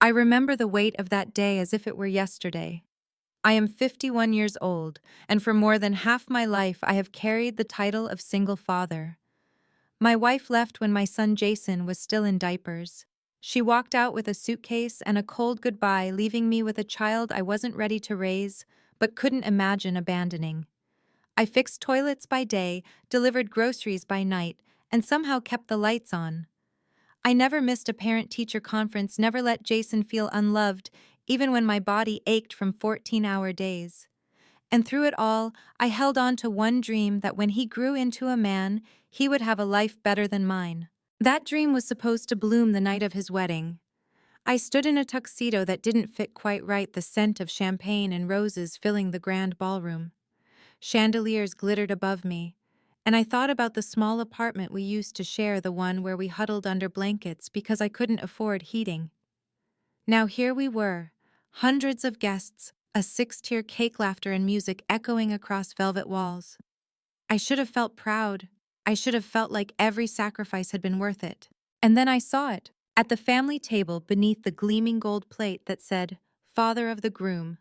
I remember the weight of that day as if it were yesterday. I am 51 years old, and for more than half my life I have carried the title of single father. My wife left when my son Jason was still in diapers. She walked out with a suitcase and a cold goodbye, leaving me with a child I wasn't ready to raise, but couldn't imagine abandoning. I fixed toilets by day, delivered groceries by night, and somehow kept the lights on. I never missed a parent-teacher conference, never let Jason feel unloved, even when my body ached from 14-hour days. And through it all, I held on to one dream, that when he grew into a man, he would have a life better than mine. That dream was supposed to bloom the night of his wedding. I stood in a tuxedo that didn't fit quite right, the scent of champagne and roses filling the grand ballroom. Chandeliers glittered above me, and I thought about the small apartment we used to share, the one where we huddled under blankets because I couldn't afford heating. Now here we were, hundreds of guests, a six-tier cake, laughter and music echoing across velvet walls. I should have felt proud. I should have felt like every sacrifice had been worth it. And then I saw it, at the family table beneath the gleaming gold plate that said, "Father of the groom."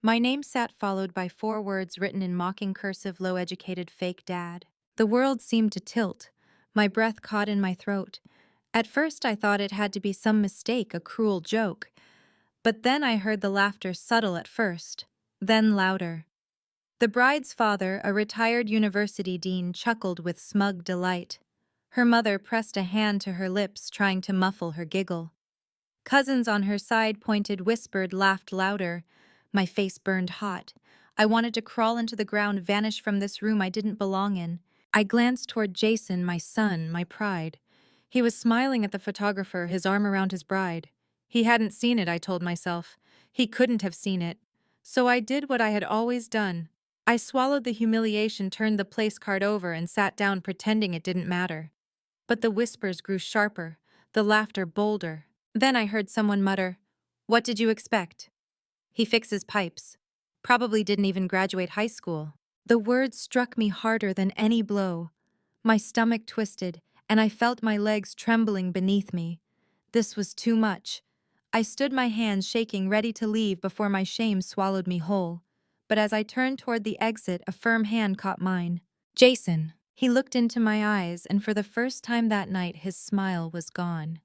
My name sat followed by 4 words written in mocking cursive, low-educated fake dad. The world seemed to tilt. My breath caught in my throat. At first I thought it had to be some mistake, a cruel joke. But then I heard the laughter, subtle at first, then louder. The bride's father, a retired university dean, chuckled with smug delight. Her mother pressed a hand to her lips, trying to muffle her giggle. Cousins on her side pointed, whispered, laughed louder. My face burned hot. I wanted to crawl into the ground, vanish from this room I didn't belong in. I glanced toward Jason, my son, my pride. He was smiling at the photographer, his arm around his bride. He hadn't seen it, I told myself. He couldn't have seen it. So I did what I had always done. I swallowed the humiliation, turned the place card over, and sat down, pretending it didn't matter. But the whispers grew sharper, the laughter bolder. Then I heard someone mutter, "What did you expect? He fixes pipes. Probably didn't even graduate high school." The words struck me harder than any blow. My stomach twisted, and I felt my legs trembling beneath me. This was too much. I stood, my hands shaking, ready to leave before my shame swallowed me whole. But as I turned toward the exit, a firm hand caught mine. "Jason." He looked into my eyes, and for the first time that night his smile was gone.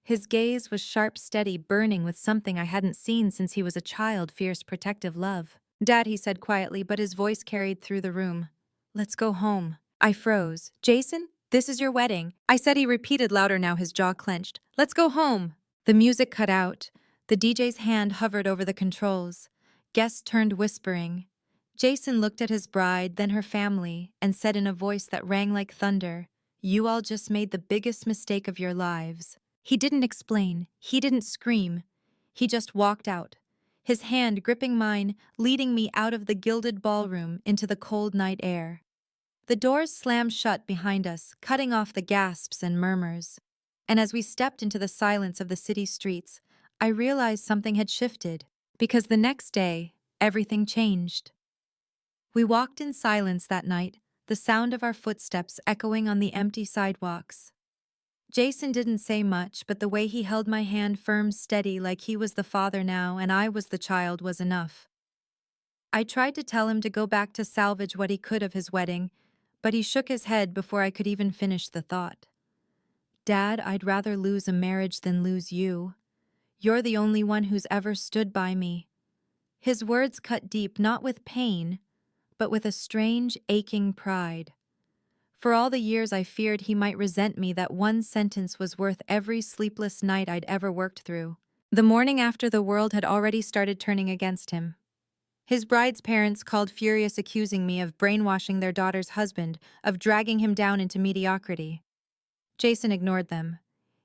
His gaze was sharp, steady, burning with something I hadn't seen since he was a child, fierce, protective love. "Dad," he said quietly, but his voice carried through the room. "Let's go home." I froze. "Jason, this is your wedding." I said, he repeated louder now, his jaw clenched. "Let's go home." The music cut out. The DJ's hand hovered over the controls. Guests turned, whispering. Jason looked at his bride, then her family, and said in a voice that rang like thunder, "You all just made the biggest mistake of your lives." He didn't explain. He didn't scream. He just walked out, his hand gripping mine, leading me out of the gilded ballroom into the cold night air. The doors slammed shut behind us, cutting off the gasps and murmurs. And as we stepped into the silence of the city streets, I realized something had shifted, because the next day, everything changed. We walked in silence that night, the sound of our footsteps echoing on the empty sidewalks. Jason didn't say much, but the way he held my hand firm, steady, like he was the father now and I was the child, was enough. I tried to tell him to go back to salvage what he could of his wedding, but he shook his head before I could even finish the thought. "Dad, I'd rather lose a marriage than lose you. You're the only one who's ever stood by me." His words cut deep, not with pain, but with a strange, aching pride. For all the years I feared he might resent me, that one sentence was worth every sleepless night I'd ever worked through. The morning after, the world had already started turning against him. His bride's parents called, furious, accusing me of brainwashing their daughter's husband, of dragging him down into mediocrity. Jason ignored them.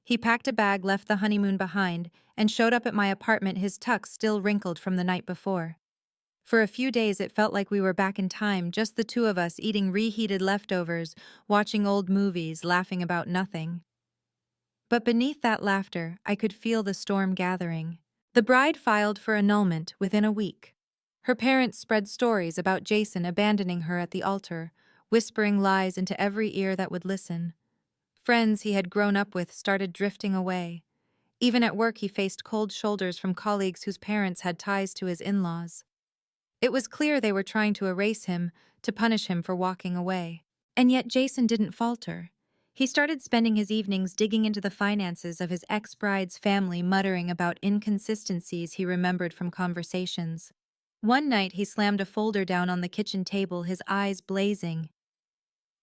He packed a bag, left the honeymoon behind, and showed up at my apartment, his tux still wrinkled from the night before. For a few days it felt like we were back in time, just the two of us, eating reheated leftovers, watching old movies, laughing about nothing. But beneath that laughter, I could feel the storm gathering. The bride filed for annulment within a week. Her parents spread stories about Jason abandoning her at the altar, whispering lies into every ear that would listen. Friends he had grown up with started drifting away. Even at work, he faced cold shoulders from colleagues whose parents had ties to his in-laws. It was clear they were trying to erase him, to punish him for walking away. And yet Jason didn't falter. He started spending his evenings digging into the finances of his ex-bride's family, muttering about inconsistencies he remembered from conversations. One night, he slammed a folder down on the kitchen table, his eyes blazing.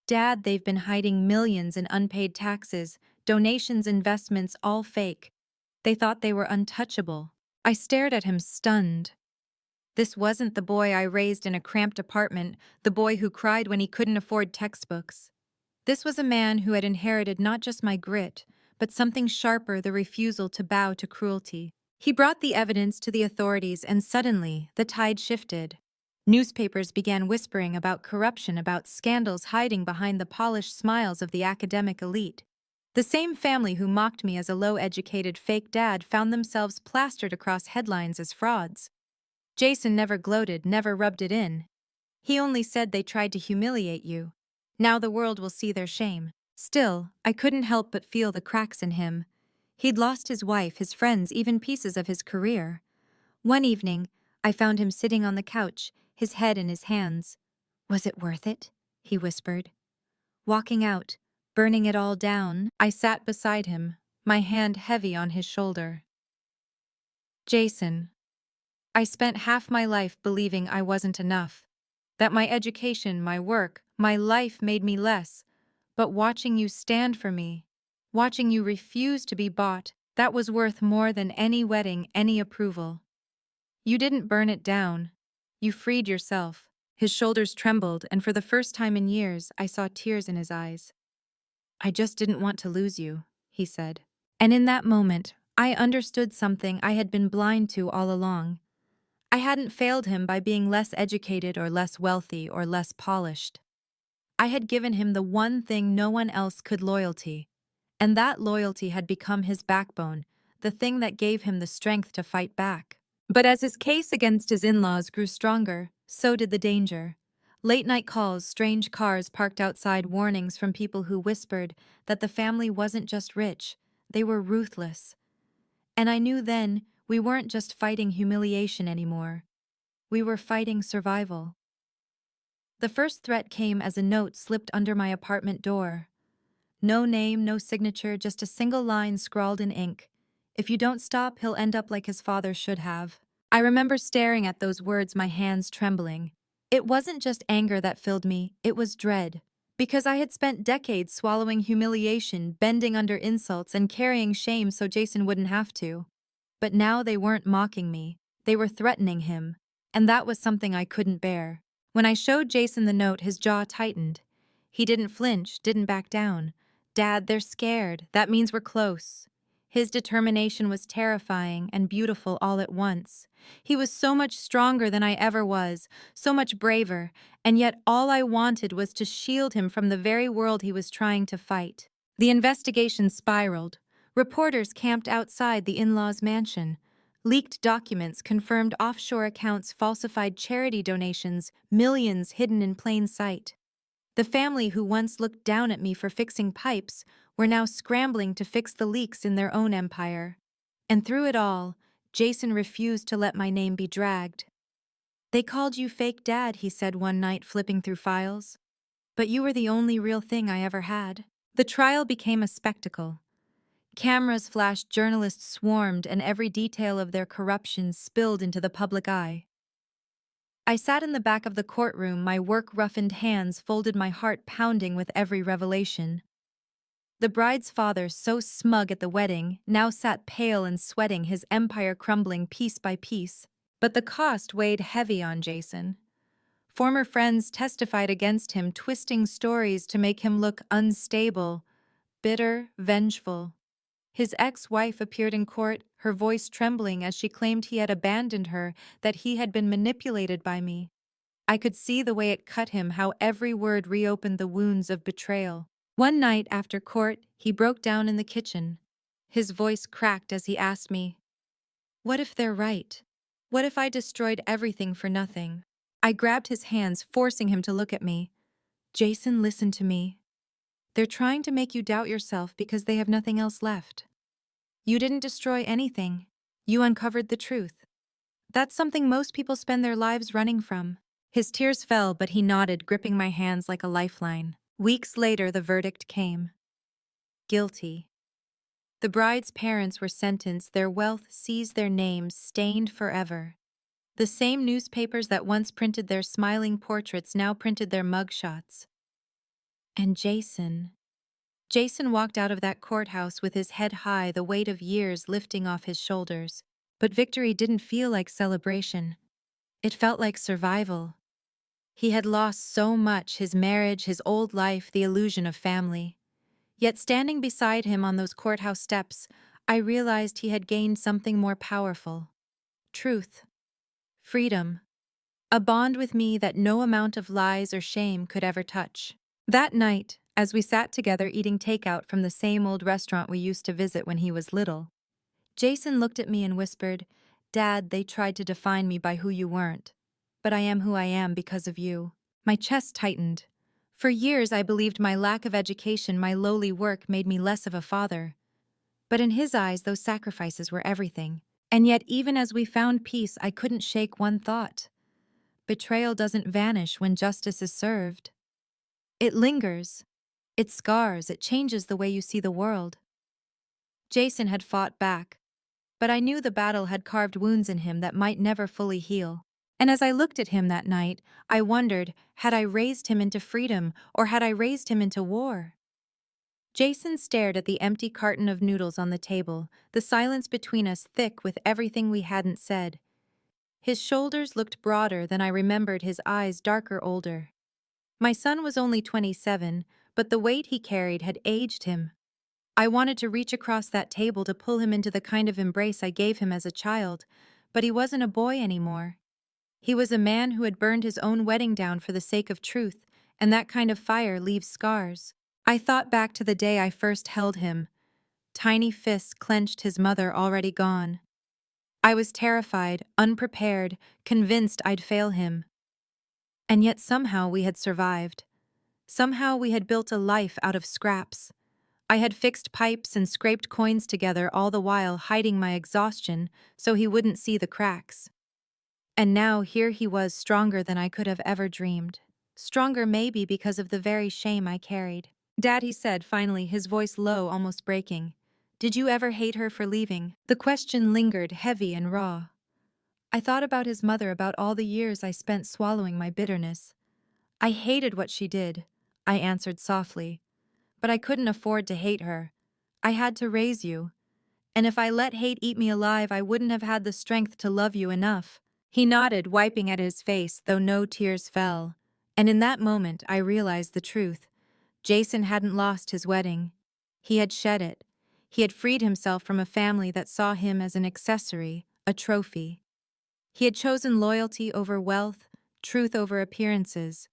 "Dad, they've been hiding millions in unpaid taxes, donations, investments, all fake. They thought they were untouchable." I stared at him, stunned. This wasn't the boy I raised in a cramped apartment, the boy who cried when he couldn't afford textbooks. This was a man who had inherited not just my grit, but something sharper, the refusal to bow to cruelty. He brought the evidence to the authorities, and suddenly, the tide shifted. Newspapers began whispering about corruption, about scandals hiding behind the polished smiles of the academic elite. The same family who mocked me as a low-educated fake dad found themselves plastered across headlines as frauds. Jason never gloated, never rubbed it in. He only said, "They tried to humiliate you. Now the world will see their shame." Still, I couldn't help but feel the cracks in him. He'd lost his wife, his friends, even pieces of his career. One evening, I found him sitting on the couch, his head in his hands. "Was it worth it?" he whispered. "Walking out, burning it all down." I sat beside him, my hand heavy on his shoulder. "Jason, I spent half my life believing I wasn't enough, that my education, my work, my life made me less. But watching you stand for me, watching you refuse to be bought, that was worth more than any wedding, any approval. You didn't burn it down. You freed yourself." His shoulders trembled, and for the first time in years, I saw tears in his eyes. "I just didn't want to lose you," he said. And in that moment, I understood something I had been blind to all along. I hadn't failed him by being less educated or less wealthy or less polished. I had given him the one thing no one else could: loyalty. And that loyalty had become his backbone, the thing that gave him the strength to fight back. But as his case against his in-laws grew stronger, so did the danger. Late-night calls, strange cars parked outside, warnings from people who whispered that the family wasn't just rich, they were ruthless. And I knew then we weren't just fighting humiliation anymore. We were fighting survival. The first threat came as a note slipped under my apartment door. No name, no signature, just a single line scrawled in ink. "If you don't stop, he'll end up like his father should have." I remember staring at those words, my hands trembling. It wasn't just anger that filled me, it was dread. Because I had spent decades swallowing humiliation, bending under insults, and carrying shame so Jason wouldn't have to. But now they weren't mocking me, they were threatening him. And that was something I couldn't bear. When I showed Jason the note, his jaw tightened. He didn't flinch, didn't back down. "Dad, they're scared. That means we're close." His determination was terrifying and beautiful all at once. He was so much stronger than I ever was, so much braver, and yet all I wanted was to shield him from the very world he was trying to fight. The investigation spiraled. Reporters camped outside the in-laws' mansion. Leaked documents confirmed offshore accounts, falsified charity donations, millions hidden in plain sight. The family who once looked down at me for fixing pipes were now scrambling to fix the leaks in their own empire. And through it all, Jason refused to let my name be dragged. "They called you fake dad," he said one night, flipping through files. "But you were the only real thing I ever had." The trial became a spectacle. Cameras flashed, journalists swarmed, and every detail of their corruption spilled into the public eye. I sat in the back of the courtroom, my work-roughened hands folded, my heart pounding with every revelation. The bride's father, so smug at the wedding, now sat pale and sweating, his empire crumbling piece by piece. But the cost weighed heavy on Jason. Former friends testified against him, twisting stories to make him look unstable, bitter, vengeful. His ex-wife appeared in court, her voice trembling as she claimed he had abandoned her, that he had been manipulated by me. I could see the way it cut him, how every word reopened the wounds of betrayal. One night after court, he broke down in the kitchen. His voice cracked as he asked me, "What if they're right? What if I destroyed everything for nothing?" I grabbed his hands, forcing him to look at me. "Jason, listen to me. They're trying to make you doubt yourself because they have nothing else left. You didn't destroy anything. You uncovered the truth. That's something most people spend their lives running from. His tears fell, but he nodded, gripping my hands like a lifeline. Weeks later, the verdict came. Guilty. The bride's parents were sentenced, their wealth seized, their names stained forever. The same newspapers that once printed their smiling portraits now printed their mugshots. And Jason walked out of that courthouse with his head high, the weight of years lifting off his shoulders. But victory didn't feel like celebration. It felt like survival. He had lost so much: his marriage, his old life, the illusion of family. Yet standing beside him on those courthouse steps, I realized he had gained something more powerful. Truth. Freedom. A bond with me that no amount of lies or shame could ever touch. That night, as we sat together eating takeout from the same old restaurant we used to visit when he was little, Jason looked at me and whispered, "Dad, they tried to define me by who you weren't. But I am who I am because of you." My chest tightened. For years I believed my lack of education, my lowly work made me less of a father. But in his eyes, those sacrifices were everything. And yet, even as we found peace, I couldn't shake one thought. Betrayal doesn't vanish when justice is served. It lingers. It scars. It changes the way you see the world. Jason had fought back, but I knew the battle had carved wounds in him that might never fully heal. And as I looked at him that night, I wondered, had I raised him into freedom, or had I raised him into war? Jason stared at the empty carton of noodles on the table, the silence between us thick with everything we hadn't said. His shoulders looked broader than I remembered, his eyes darker, older. My son was only 27, but the weight he carried had aged him. I wanted to reach across that table to pull him into the kind of embrace I gave him as a child, but he wasn't a boy anymore. He was a man who had burned his own wedding down for the sake of truth, and that kind of fire leaves scars. I thought back to the day I first held him. Tiny fists clenched, his mother already gone. I was terrified, unprepared, convinced I'd fail him. And yet somehow we had survived. Somehow we had built a life out of scraps. I had fixed pipes and scraped coins together, all the while hiding my exhaustion so he wouldn't see the cracks. And now here he was, stronger than I could have ever dreamed. Stronger maybe because of the very shame I carried. "Dad," he said finally, his voice low, almost breaking. "Did you ever hate her for leaving?" The question lingered, heavy and raw. I thought about his mother, about all the years I spent swallowing my bitterness. "I hated what she did," I answered softly. "But I couldn't afford to hate her. I had to raise you. And if I let hate eat me alive, I wouldn't have had the strength to love you enough." He nodded, wiping at his face, though no tears fell. And in that moment, I realized the truth. Jason hadn't lost his wedding. He had shed it. He had freed himself from a family that saw him as an accessory, a trophy. He had chosen loyalty over wealth, truth over appearances.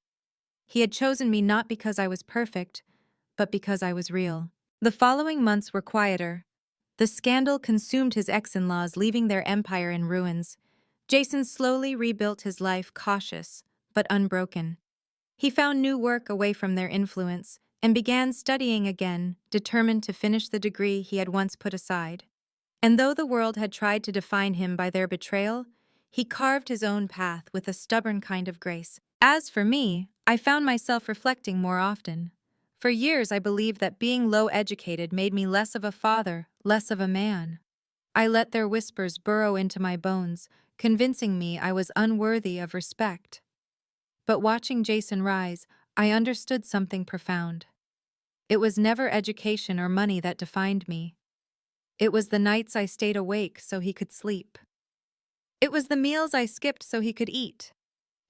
He had chosen me not because I was perfect, but because I was real. The following months were quieter. The scandal consumed his ex-in-laws, leaving their empire in ruins. Jason slowly rebuilt his life, cautious, but unbroken. He found new work away from their influence and began studying again, determined to finish the degree he had once put aside. And though the world had tried to define him by their betrayal, he carved his own path with a stubborn kind of grace. As for me, I found myself reflecting more often. For years I believed that being low-educated made me less of a father, less of a man. I let their whispers burrow into my bones, convincing me I was unworthy of respect. But watching Jason rise, I understood something profound. It was never education or money that defined me. It was the nights I stayed awake so he could sleep. It was the meals I skipped so he could eat.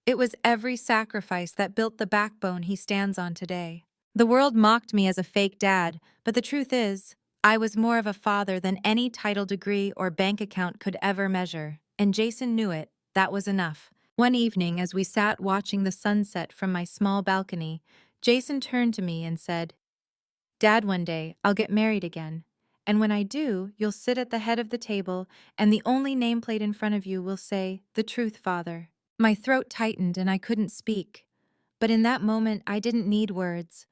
It was every sacrifice that built the backbone he stands on today. The world mocked me as a fake dad, but the truth is, I was more of a father than any title, degree, or bank account could ever measure, and Jason knew it. That was enough. One evening, as we sat watching the sunset from my small balcony, Jason turned to me and said, "Dad, one day, I'll get married again. And when I do, you'll sit at the head of the table, and the only nameplate in front of you will say, 'The truth, Father.'" My throat tightened and I couldn't speak. But in that moment, I didn't need words.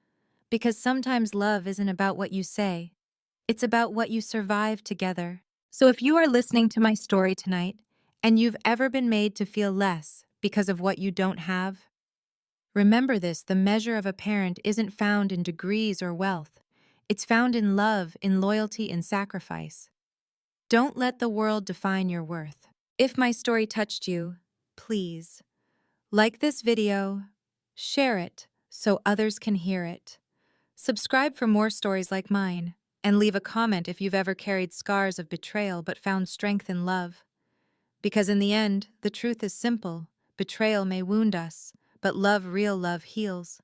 Because sometimes love isn't about what you say. It's about what you survive together. So if you are listening to my story tonight, and you've ever been made to feel less because of what you don't have, remember this: the measure of a parent isn't found in degrees or wealth. It's found in love, in loyalty, in sacrifice. Don't let the world define your worth. If my story touched you, please like this video, share it so others can hear it. Subscribe for more stories like mine, and leave a comment if you've ever carried scars of betrayal but found strength in love. Because in the end, the truth is simple: betrayal may wound us, but love, real love, heals.